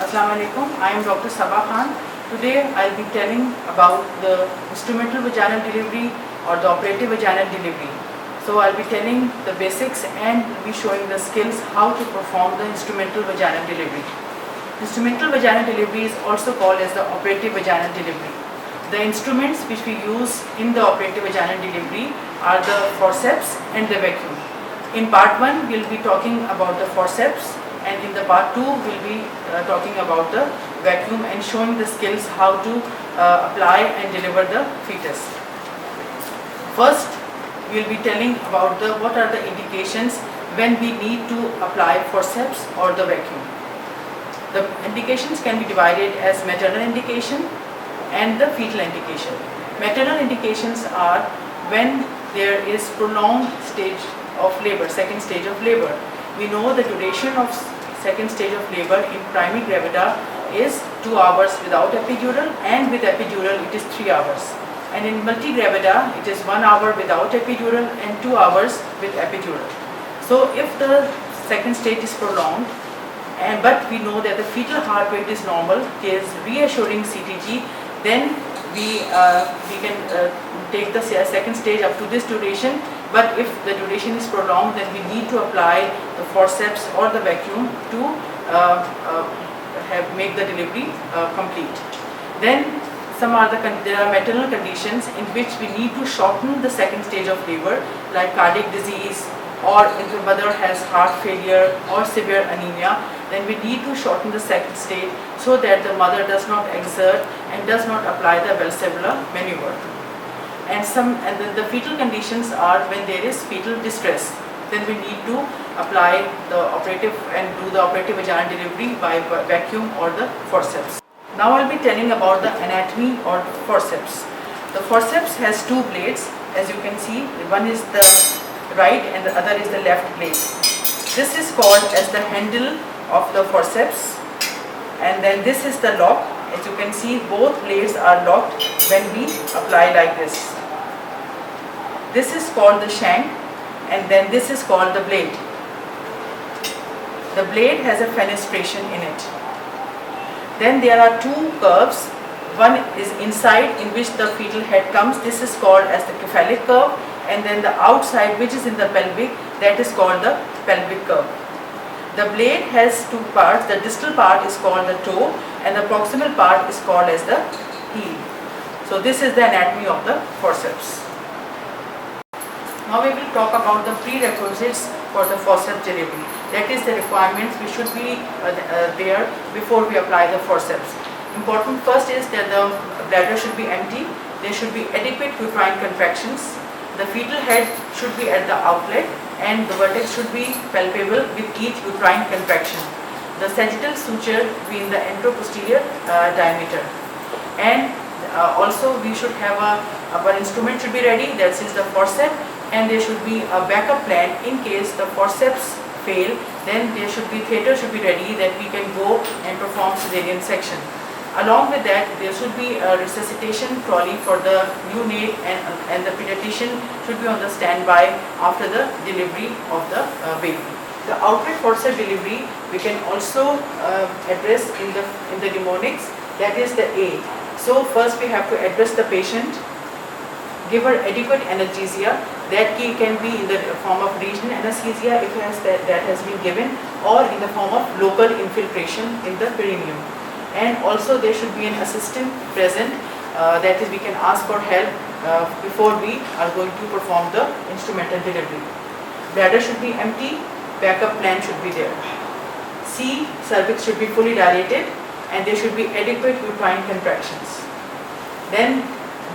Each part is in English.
Assalamu alaikum. I am Dr. Sabah Khan. Today I'll be telling about the instrumental vaginal delivery or the operative vaginal delivery. So I'll be telling the basics and be showing the skills how to perform the instrumental vaginal delivery. Instrumental vaginal delivery is also called as the operative vaginal delivery. The instruments which we use in the operative vaginal delivery are the forceps and the vacuum. In part 1 we'll be talking about the forceps, and in the part 2 we'll be talking about the vacuum and showing the skills how to apply and deliver the fetus. First we'll be telling about what are the indications when we need to apply forceps or the vacuum. The indications can be divided as maternal indication and the fetal indication. Maternal indications are when there is prolonged stage of labor, second stage of labor. We know the duration of second stage of labor in primary gravida is 2 hours without epidural, and with epidural it is 3 hours. And in multigravida it is 1 hour without epidural and 2 hours with epidural. So if the second stage is prolonged, but we know that the fetal heart rate is normal, there is reassuring CTG, then we can take the second stage up to this duration. But if the duration is prolonged, then we need to apply the forceps or the vacuum to make the delivery complete. Then there are maternal conditions in which we need to shorten the second stage of labor, like cardiac disease, or if the mother has heart failure or severe anemia, then we need to shorten the second stage so that the mother does not exert and does not apply the Valsalva maneuver. And then the fetal conditions are when there is fetal distress, then we need to apply the operative and do the operative vaginal delivery by vacuum or the forceps. Now I'll be telling about the anatomy or forceps. The forceps has 2 blades, as you can see. One is the right and the other is the left blade. This is called as the handle of the forceps, and then this is the lock. As you can see, both blades are locked when we apply like this. This is called the shank, and then this is called the blade. The blade has a fenestration in it. Then there are 2 curves. One is inside, in which the fetal head comes. This is called as the cephalic curve, and then the outside, which is in the pelvic, that is called the pelvic curve. The blade has 2 parts. The distal part is called the toe, and the proximal part is called as the heel. So this is the anatomy of the forceps. Now we will talk about the prerequisites for the forceps delivery. That is the requirements which should be there before we apply the forceps. Important first is that the bladder should be empty. There should be adequate uterine contractions. The fetal head should be at the outlet, and the vertex should be palpable with each uterine contraction. The sagittal suture between the anteroposterior diameter, and also we should have our instrument should be ready, that is the forceps, and there should be a backup plan in case the forceps fail. Then there should be theatre should be ready, that we can go and perform cesarean section. Along with that, there should be a resuscitation trolley for the neonate, and the pediatrician should be on the standby after the delivery of the baby. The outlet forceps delivery we can also address in the mnemonics, that is the A. So first we have to address the patient, give her adequate analgesia. That can be in the form of regional anesthesia if that has been given, or in the form of local infiltration in the perineum. And also there should be an assistant present, that is we can ask for help before we are going to perform the instrumental delivery. Bladder should be empty, backup plan should be there. C, cervix should be fully dilated, and there should be adequate uterine contractions. Then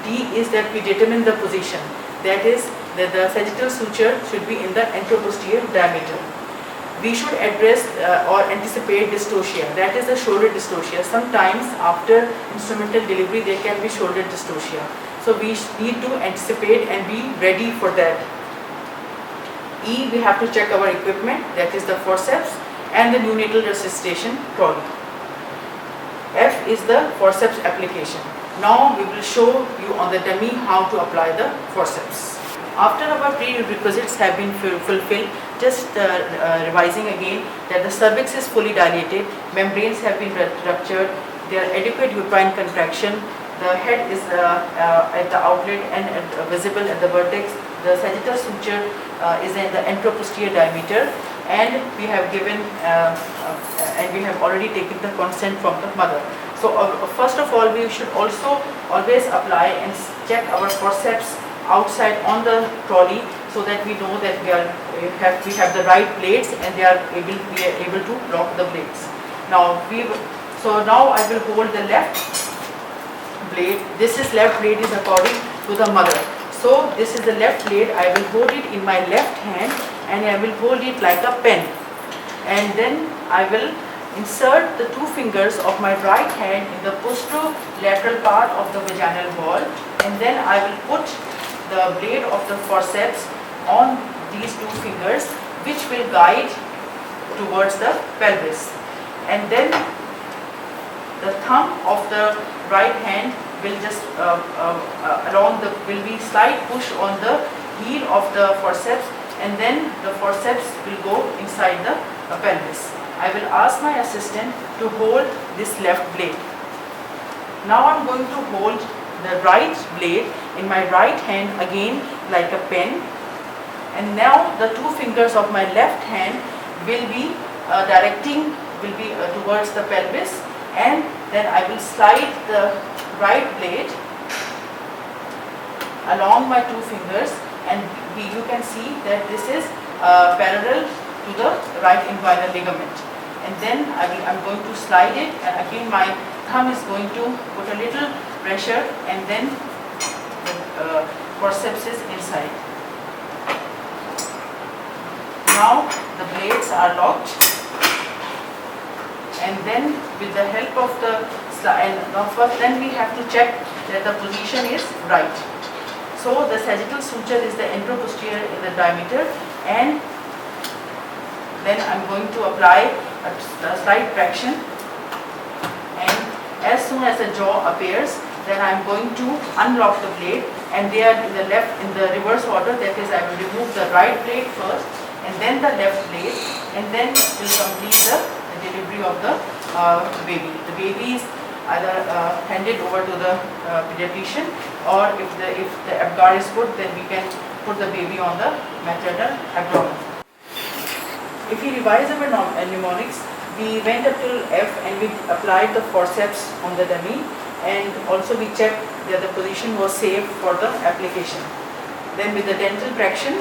D is that we determine the position, that is that the sagittal suture should be in the anteroposterior diameter. We should address or anticipate dystocia, that is the shoulder dystocia. Sometimes after instrumental delivery there can be shoulder dystocia. So we need to anticipate and be ready for that. E, we have to check our equipment, that is the forceps and the neonatal resuscitation trolley. F is the forceps application. Now we will show you on the dummy how to apply the forceps. After our prerequisites have been fulfilled, just revising again that the cervix is fully dilated, membranes have been ruptured, there are adequate uterine contraction, the head is at the outlet and visible at the vertex, the sagittal suture is in the anteroposterior diameter, and we have given and we have already taken the consent from the mother. So first of all, we should also always apply and check our forceps outside on the trolley, so that we know that we have the right blades and we are able to lock the blades. Now now I will hold the left blade. This is left blade is according to the mother. So this is the left blade. I will hold it in my left hand and I will hold it like a pen, and then I will insert the two fingers of my right hand in the posterolateral part of the vaginal wall, and then I will put the blade of the forceps on these two fingers, which will guide towards the pelvis, and then the thumb of the right hand will just will be slight push on the heel of the forceps, and then the forceps will go inside the pelvis. I will ask my assistant to hold this left blade. Now I am going to hold the right blade in my right hand again like a pen, and now the two fingers of my left hand will be towards the pelvis, and then I will slide the right blade along my two fingers, and you can see that this is parallel to the right inguinal ligament, and then I'm going to slide it, and again my thumb is going to put a little pressure, and then the forceps is inside. Now the blades are locked, and then with the help of the then we have to check that the position is right. So the sagittal suture is the anteroposterior in the diameter, and then I'm going to apply a slight traction, and as soon as the jaw appears, then I'm going to unlock the blade, and they are in the reverse order, that is I will remove the right blade first and then the left blade, and then we'll complete the delivery of the baby. The baby is either handed over to the pediatrician, or if the ABGAR is good, then we can put the baby on the maternal abdomen. If we revise our mnemonics, we went up till F and we applied the forceps on the dummy, and also we checked that the position was safe for the application. Then with the dental traction,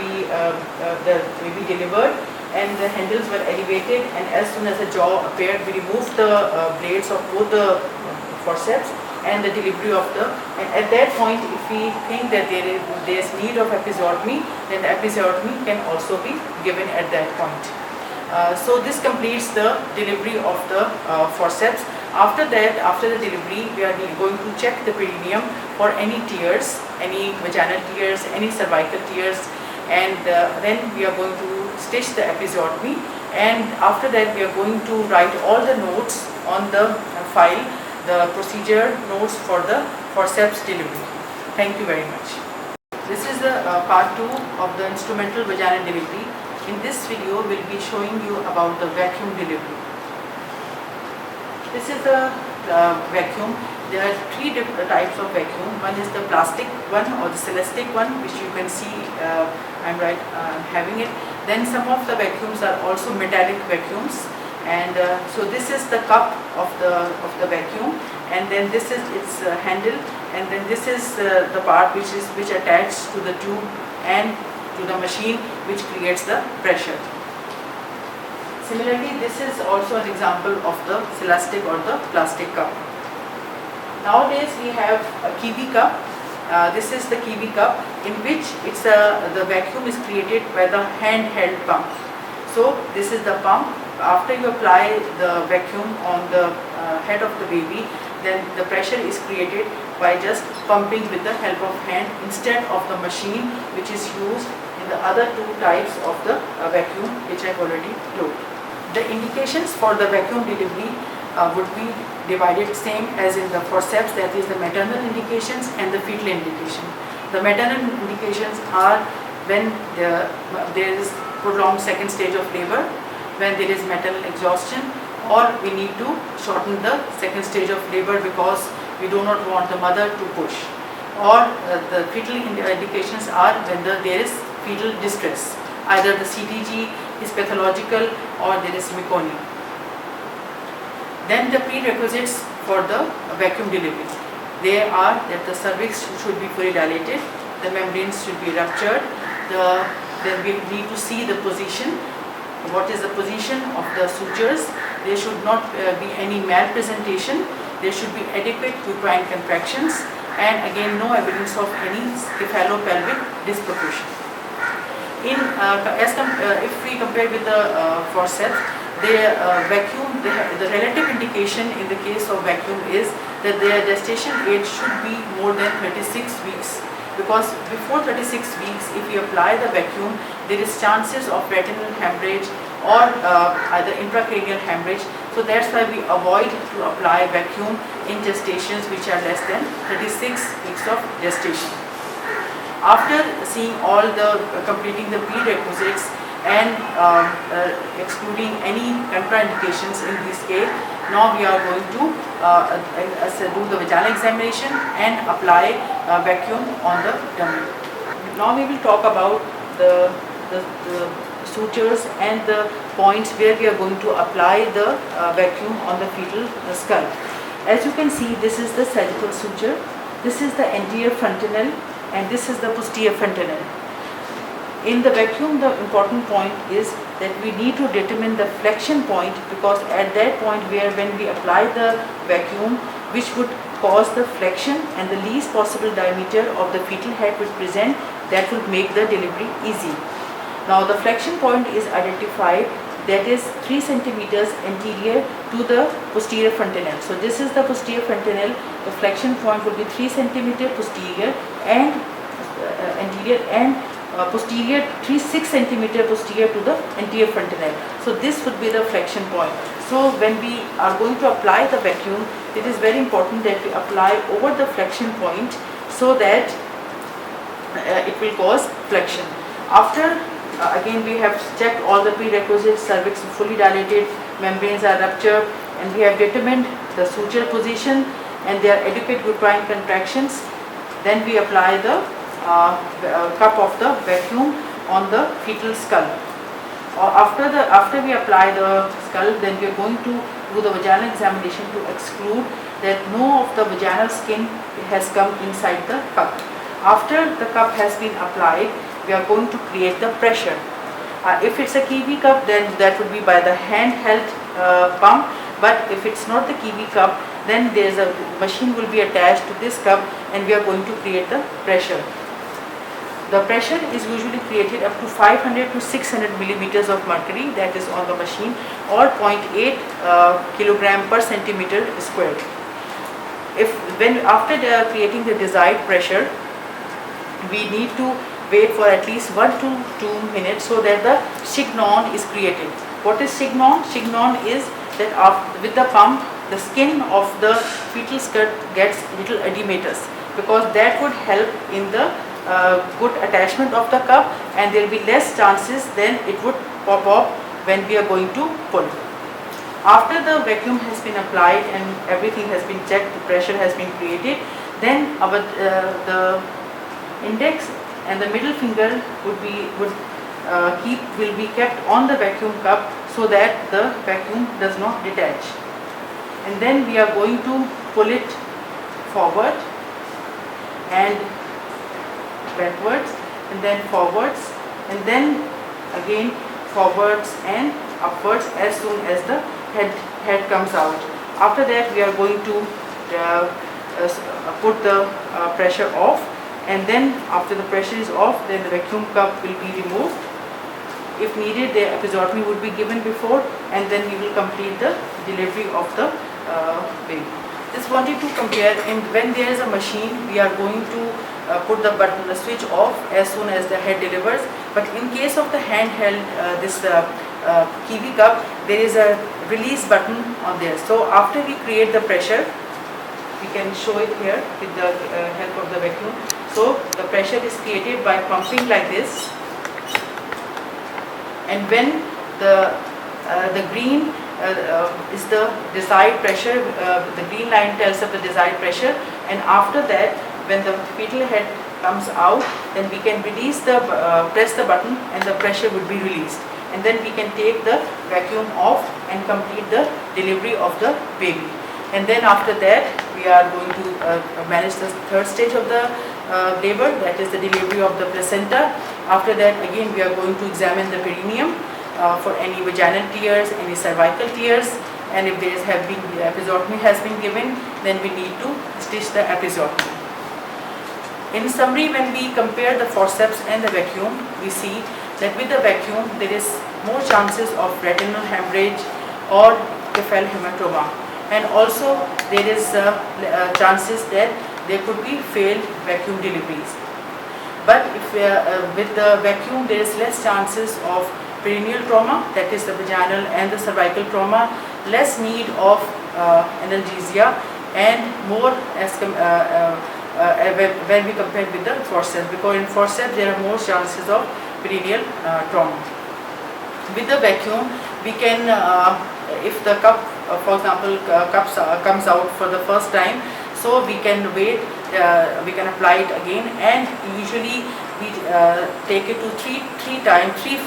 the baby delivered, and the handles were elevated, and as soon as the jaw appeared, we removed the blades of both the forceps and the delivery of and at that point, if we think that there is need of episiotomy, then the episiotomy can also be given at that point. So this completes the delivery of the forceps. After that, after the delivery, we are going to check the perineum for any tears, any vaginal tears, any cervical tears, and then we are going to stitch the episiotomy, and after that we are going to write all the notes on the file, the procedure notes for the forceps delivery. Thank you very much. This is the part 2 of the instrumental vaginal delivery. In this video, we'll be showing you about the vacuum delivery. This is the vacuum. There are 3 different types of vacuum. One is the plastic one or the celestic one, which you can see I'm having it. Then some of the vacuums are also metallic vacuums, and so this is the cup of the vacuum, and then this is its handle, and then this is the part which attached to the tube and to the machine, which creates the pressure. Similarly, this is also an example of the celestic or the plastic cup. Nowadays we have a Kiwi cup. This is the Kiwi cup, in which the vacuum is created by the handheld pump. So this is the pump. After you apply the vacuum on the head of the baby, then the pressure is created by just pumping with the help of hand instead of the machine, which is used in the other 2 types of the vacuum, which I have already told. The indications for the vacuum delivery would be divided same as in the forceps, that is the maternal indications and the fetal indication. The maternal indications are when there is prolonged second stage of labor when there is metal exhaustion, or we need to shorten the second stage of labor because we do not want the mother to push, or the fetal indications are when there is fetal distress, either the CTG is pathological or there is meconium. Then the prerequisites for the vacuum delivery. They are that the cervix should be fully dilated, the membranes should be ruptured, then we need to see the position, what is the position of the sutures. There should not be any malpresentation, there should be adequate uterine contractions, and again no evidence of any cephalopelvic disproportion. If we compare with the forceps, the vacuum, the relative indication in the case of vacuum is that their gestation age should be more than 36 weeks. Because before 36 weeks, if we apply the vacuum, there is chances of retinal hemorrhage or either intracranial hemorrhage. So that's why we avoid to apply vacuum in gestations which are less than 36 weeks of gestation. After seeing all the completing the prerequisites and excluding any contraindications in this case, now we are going to do the vaginal examination and apply vacuum on the tummy. Now we will talk about the sutures and the points where we are going to apply the vacuum on the fetal skull. As you can see, this is the sagittal suture, this is the anterior fontanelle, and this is the posterior fontanelle. In the vacuum, the important point is that we need to determine the flexion point, because at that point where when we apply the vacuum, which would cause the flexion and the least possible diameter of the fetal head would present, that will make the delivery easy. Now the flexion point is identified, that is 3 centimeters anterior to the posterior fontanelle. So this is the posterior fontanelle, the flexion point will be 3 centimeter posterior and anterior, and posterior 6 centimeter posterior to the anterior fontanelle. So this would be the flexion point. So when we are going to apply the vacuum, it is very important that we apply over the flexion point so that it will cause flexion. After again we have checked all the prerequisites, cervix is fully dilated, membranes are ruptured, and we have determined the suture position and their adequate uterine contractions. Then we apply the cup of the vacuum on the fetal skull. After we apply the skull, then we are going to do the vaginal examination to exclude that no of the vaginal skin has come inside the cup. After the cup has been applied, we are going to create the pressure. If it's a kiwi cup, then that would be by the handheld pump, but if it's not the kiwi cup, then there's a machine will be attached to this cup and we are going to create the pressure. The pressure is usually created up to 500 to 600 millimeters of mercury, that is on the machine, or 0.8 kilogram per centimeter squared. After creating the desired pressure, we need to wait for at least 1 to 2 minutes so that the signon is created. What is signon? Signon is that with the pump, the skin of the fetal skirt gets little edematous, because that would help in the good attachment of the cup, and there will be less chances then it would pop up when we are going to pull. After the vacuum has been applied and everything has been checked, the pressure has been created, then the index and the middle finger will be kept on the vacuum cup so that the vacuum does not detach. And then we are going to pull it forward and backwards, and then forwards, and then again forwards and upwards as soon as the head comes out. After that we are going to put the pressure off, and then after the pressure is off, then the vacuum cup will be removed. If needed, the episiotomy would be given before, and then we will complete the delivery of the baby. Just wanted to compare, when there is a machine, we are going to put the button, the switch off as soon as the head delivers. But in case of the handheld, kiwi cup, there is a release button on there. So after we create the pressure, we can show it here with the help of the vacuum. So the pressure is created by pumping like this. and when the green is the desired pressure, the green line tells of the desired pressure, and after that when the fetal head comes out, then we can release the press the button and the pressure would be released, and then we can take the vacuum off and complete the delivery of the baby. And then after that we are going to manage the third stage of the labor, that is the delivery of the placenta. After that again we are going to examine the perineum for any vaginal tears, any cervical tears, and if there have been episiotomy has been given, then we need to stitch the episiotomy. In summary, when we compare the forceps and the vacuum, we see that with the vacuum there is more chances of retinal hemorrhage or cephal hematoma, and also there is chances that there could be failed vacuum deliveries. But if with the vacuum there is less chances of perineal trauma, that is the vaginal and the cervical trauma, less need of analgesia, and more as when we compare with the forceps, because in forceps there are more chances of perineal trauma. With the vacuum we can, if the cup for example comes out for the first time, so we can wait, we can apply it again, and usually we take it to three times if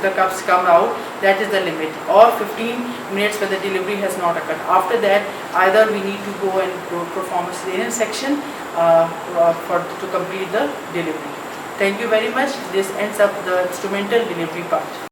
the cups come out, that is the limit, or 15 minutes when the delivery has not occurred. After that either we need to go and perform a cesarean section to complete the delivery. Thank you very much. This ends up the instrumental delivery part.